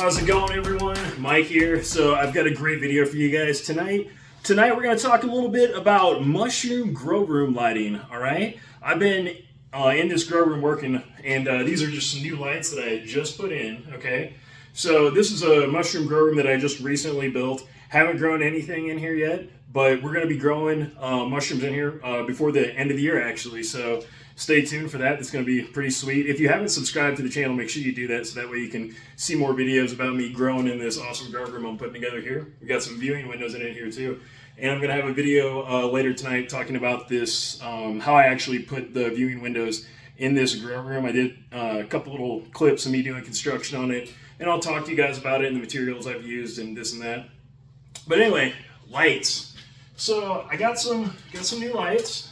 How's it going, everyone? Mike here. So I've got a great video for you guys tonight. Tonight we're going to talk a little bit about mushroom grow room lighting, all right? I've been in this grow room working, and these are just some new lights that I just put in, okay? So this is a mushroom grow room that I just recently built. Haven't grown anything in here yet, but we're going to be growing mushrooms in here before the end of the year, actually. So stay tuned for that. It's going to be pretty sweet. If you haven't subscribed to the channel, make sure you do that so that way you can see more videos about me growing in this awesome grow room I'm putting together here. We got some viewing windows in it here too. And I'm going to have a video later tonight talking about this, how I actually put the viewing windows in this grow room. I did a couple little clips of me doing construction on it, and I'll talk to you guys about it and the materials I've used and this and that. But anyway, lights. So I got some new lights.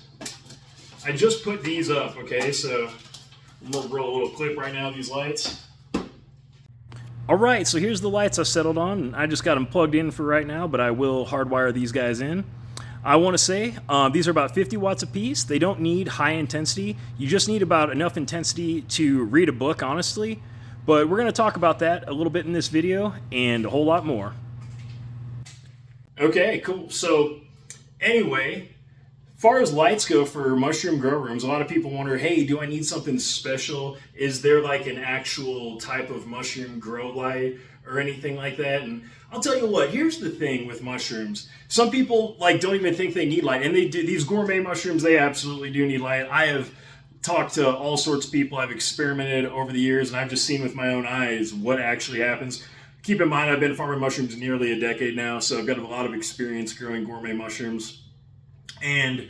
I just put these up, okay? So I'm gonna roll a little clip right now of these lights. All right, so here's the lights I settled on. I just got them plugged in for right now, but I will hardwire these guys in. I want to say these are about 50 watts a piece. They don't need high intensity. You just need about enough intensity to read a book, honestly. But we're going to talk about that a little bit in this video and a whole lot more. Okay, cool. So anyway, as far as lights go for mushroom grow rooms, a lot of people wonder, hey, do I need something special? Is there like an actual type of mushroom grow light or anything like that? And I'll tell you what, here's the thing with mushrooms. Some people like don't even think they need light, and they do. These gourmet mushrooms, they absolutely do need light. I have talked to all sorts of people. I've experimented over the years, and I've just seen with my own eyes what actually happens. Keep in mind, I've been farming mushrooms nearly a decade now, so I've got a lot of experience growing gourmet mushrooms. And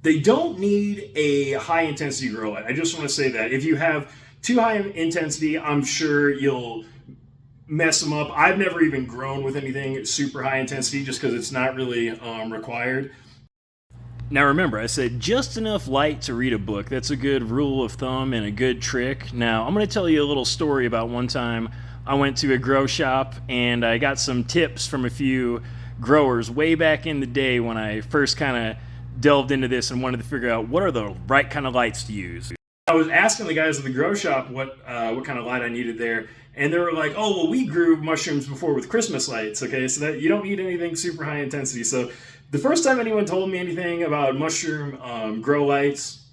they don't need a high intensity grow light. I just want to say that. If you have too high intensity, I'm sure you'll mess them up. I've never even grown with anything super high intensity just because it's not really required. Now remember, I said just enough light to read a book. That's a good rule of thumb and a good trick. Now I'm going to tell you a little story about one time I went to a grow shop and I got some tips from a few growers way back in the day when I first kind of delved into this and wanted to figure out what are the right kind of lights to use. I was asking the guys at the grow shop what kind of light I needed there, and they were like, oh, well, we grew mushrooms before with Christmas lights, okay, so that you don't need anything super high intensity. So the first time anyone told me anything about mushroom grow lights,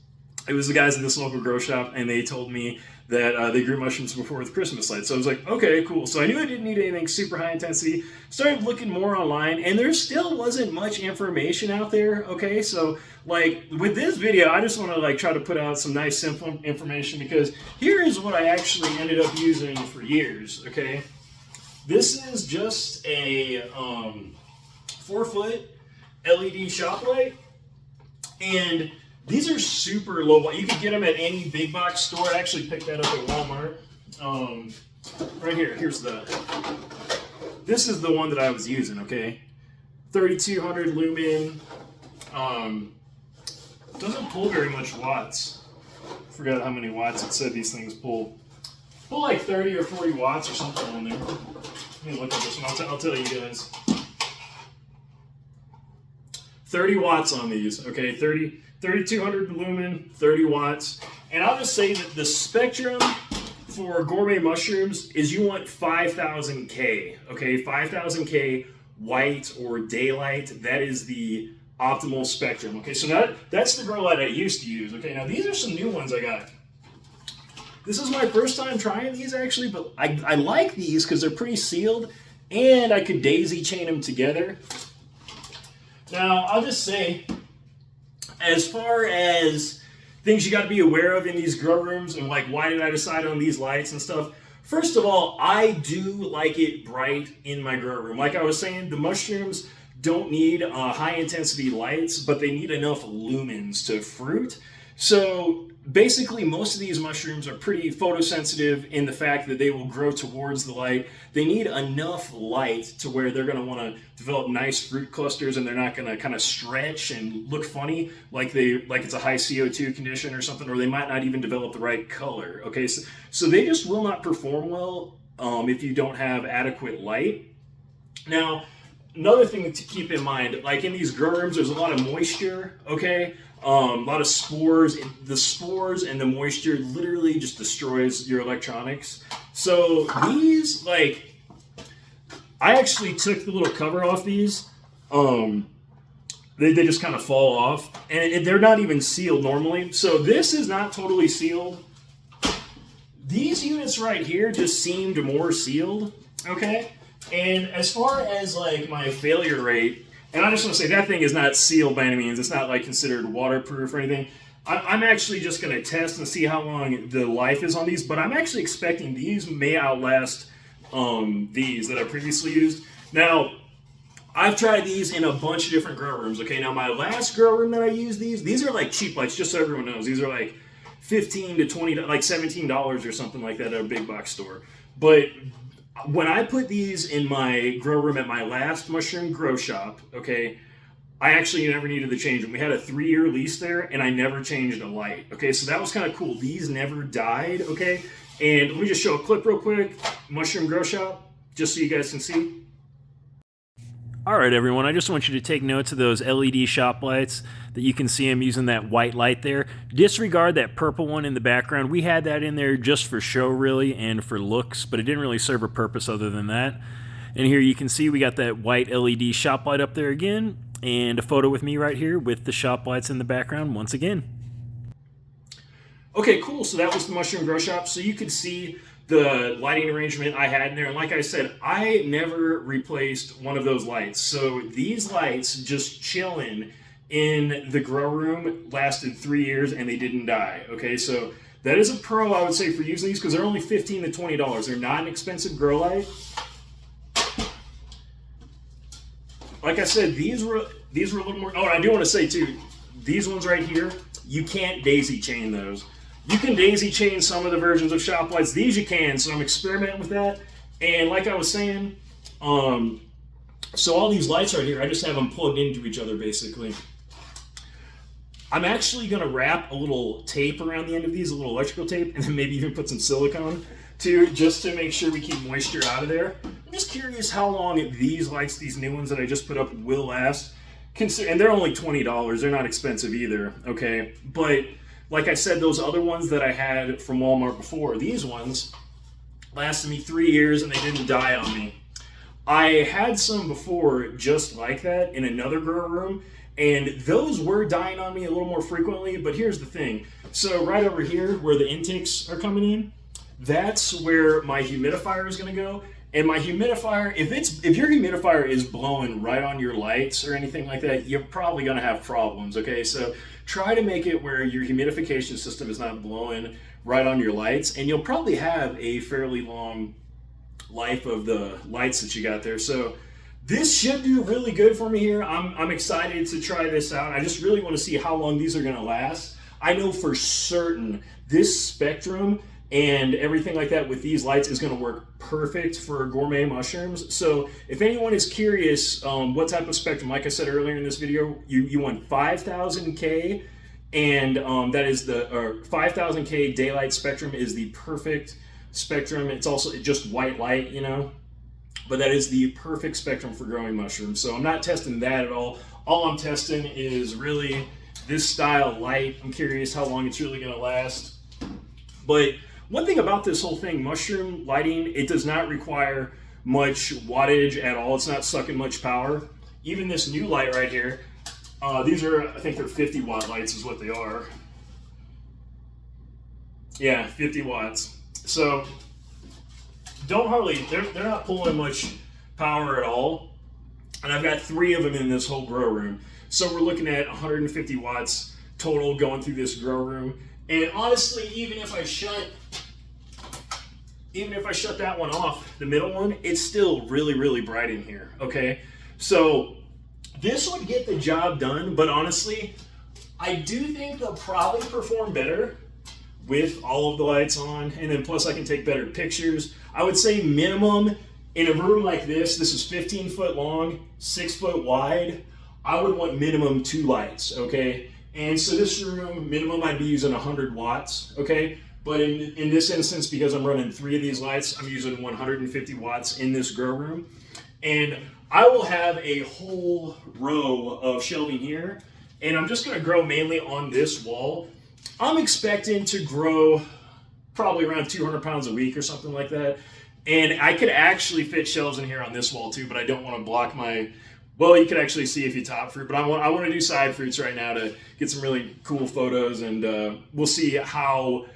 it was the guys at this local grow shop, and they told me that they grew mushrooms before with Christmas lights. So I was like, okay, cool. So I knew I didn't need anything super high intensity. Started looking more online, and there still wasn't much information out there, okay? So, like, with this video, I just want to, like, try to put out some nice, simple information because here is what I actually ended up using for years, okay? This is just a 4-foot LED shop light, and these are super low watt. You can get them at any big box store. I actually picked that up at Walmart. Right here, this is the one that I was using, okay? 3200 lumen. Doesn't pull very much watts. Forgot how many watts it said these things pull. Pull like 30 or 40 watts or something on there. Let me look at this one. I'll tell you guys. 30 watts on these, okay? 3200 lumen, 30 watts. And I'll just say that the spectrum for gourmet mushrooms is you want 5000 K, okay? 5000 K white or daylight. That is the optimal spectrum, okay? So that's the grow light I used to use, okay? Now these are some new ones I got. This is my first time trying these actually, but I like these because they're pretty sealed and I could daisy chain them together. Now, I'll just say, as far as things you got to be aware of in these grow rooms and like why did I decide on these lights and stuff, first of all, I do like it bright in my grow room. Like I was saying, the mushrooms don't need high intensity lights, but they need enough lumens to fruit. So basically most of these mushrooms are pretty photosensitive in the fact that they will grow towards the light. They need enough light to where they're going to want to develop nice fruit clusters and they're not going to kind of stretch and look funny like it's a high CO2 condition or something, or they might not even develop the right color. Okay, so they just will not perform well if you don't have adequate light. Now, another thing to keep in mind, like in these grow rooms, there's a lot of moisture, okay? A lot of spores. The spores and the moisture literally just destroys your electronics. So these, like, I actually took the little cover off these. They just kind of fall off, and they're not even sealed normally. So this is not totally sealed. These units right here just seemed more sealed, okay? And as far as like my failure rate, and I just want to say that thing is not sealed by any means. It's not like considered waterproof or anything. I'm actually just going to test and see how long the life is on these, but I'm actually expecting these may outlast these that I previously used. Now, I've tried these in a bunch of different grow rooms. Okay, now my last grow room that I used these are like cheap lights, just so everyone knows. These are like $15 to $20, like $17 or something like that at a big box store. But when I put these in my grow room at my last mushroom grow shop, okay, I actually never needed to change them. We had a 3-year lease there, and I never changed a light. Okay, so that was kind of cool. These never died, okay? And let me just show a clip real quick. Mushroom grow shop, just so you guys can see. All right, everyone, I just want you to take notes of those LED shop lights that you can see them using that white light there. Disregard that purple one in the background. We had that in there just for show, really, and for looks, but it didn't really serve a purpose other than that. And here you can see we got that white LED shop light up there again, and a photo with me right here with the shop lights in the background once again. Okay, cool. So that was the mushroom grow shop. So you could see the lighting arrangement I had in there. And like I said, I never replaced one of those lights. So these lights just chilling in the grow room lasted 3 years and they didn't die. Okay, so that is a pro, I would say, for using these because they're only $15 to $20. They're not an expensive grow light. Like I said, these were a little more. Oh, and I do want to say too, these ones right here, you can't daisy chain those. You can daisy chain some of the versions of shop lights. These you can, so I'm experimenting with that. And like I was saying, so all these lights right here, I just have them plugged into each other basically. I'm actually going to wrap a little tape around the end of these, a little electrical tape, and then maybe even put some silicone too, just to make sure we keep moisture out of there. I'm just curious how long these lights, these new ones that I just put up, will last. And they're only $20. They're not expensive either, okay? But like I said, those other ones that I had from Walmart before, these ones lasted me 3 years and they didn't die on me. I had some before just like that in another grow room, and those were dying on me a little more frequently, but here's the thing. So right over here where the intakes are coming in, that's where my humidifier is going to go. And my humidifier, if your humidifier is blowing right on your lights or anything like that, you're probably going to have problems, okay? So try to make it where your humidification system is not blowing right on your lights, and you'll probably have a fairly long life of the lights that you got there. So this should do really good for me here. I'm excited to try this out. I just really want to see how long these are going to last. I know for certain this spectrum and everything like that with these lights is going to work perfect for gourmet mushrooms. So if anyone is curious what type of spectrum, like I said earlier in this video, you want 5000K, and that is the 5000K daylight spectrum is the perfect spectrum. It's also just white light, you know, but that is the perfect spectrum for growing mushrooms. So I'm not testing that at all. All I'm testing is really this style light. I'm curious how long it's really going to last. But one thing about this whole thing, mushroom lighting, it does not require much wattage at all. It's not sucking much power. Even this new light right here, these are, I think they're 50 watt lights is what they are. Yeah, 50 watts. So they're not pulling much power at all. And I've got 3 of them in this whole grow room. So we're looking at 150 watts total going through this grow room. And honestly, even if I shut that one off, the middle one, it's still really, really bright in here, okay? So this would get the job done, but honestly, I do think they'll probably perform better with all of the lights on, and then plus I can take better pictures. I would say minimum in a room like this is 15 foot long, 6 foot wide, I would want minimum 2 lights, okay? And so this room, minimum I'd be using 100 watts, okay? But in this instance, because I'm running 3 of these lights, I'm using 150 watts in this grow room. And I will have a whole row of shelving here and I'm just going to grow mainly on this wall. I'm expecting to grow probably around 200 pounds a week or something like that. And I could actually fit shelves in here on this wall too, but I don't want to block my, well, you could actually see if you top fruit, but I want to do side fruits right now to get some really cool photos, and we'll see how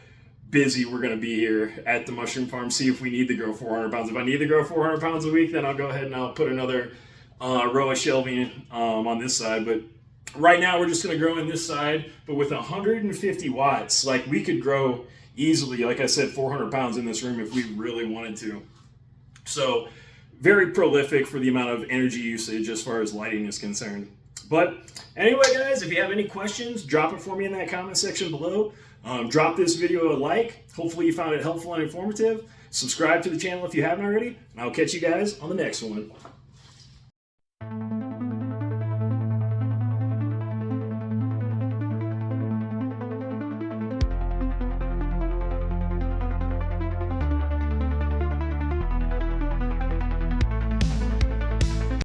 busy we're going to be here at the mushroom farm, see if we need to grow 400 pounds. If I need to grow 400 pounds a week, then I'll go ahead and I'll put another row of shelving on this side. But right now we're just going to grow in this side, but with 150 watts, like we could grow easily, like I said, 400 pounds in this room if we really wanted to. So very prolific for the amount of energy usage as far as lighting is concerned. But anyway, guys, if you have any questions, drop it for me in that comment section below. Drop this video a like. Hopefully you found it helpful and informative. Subscribe to the channel if you haven't already, and I'll catch you guys on the next one.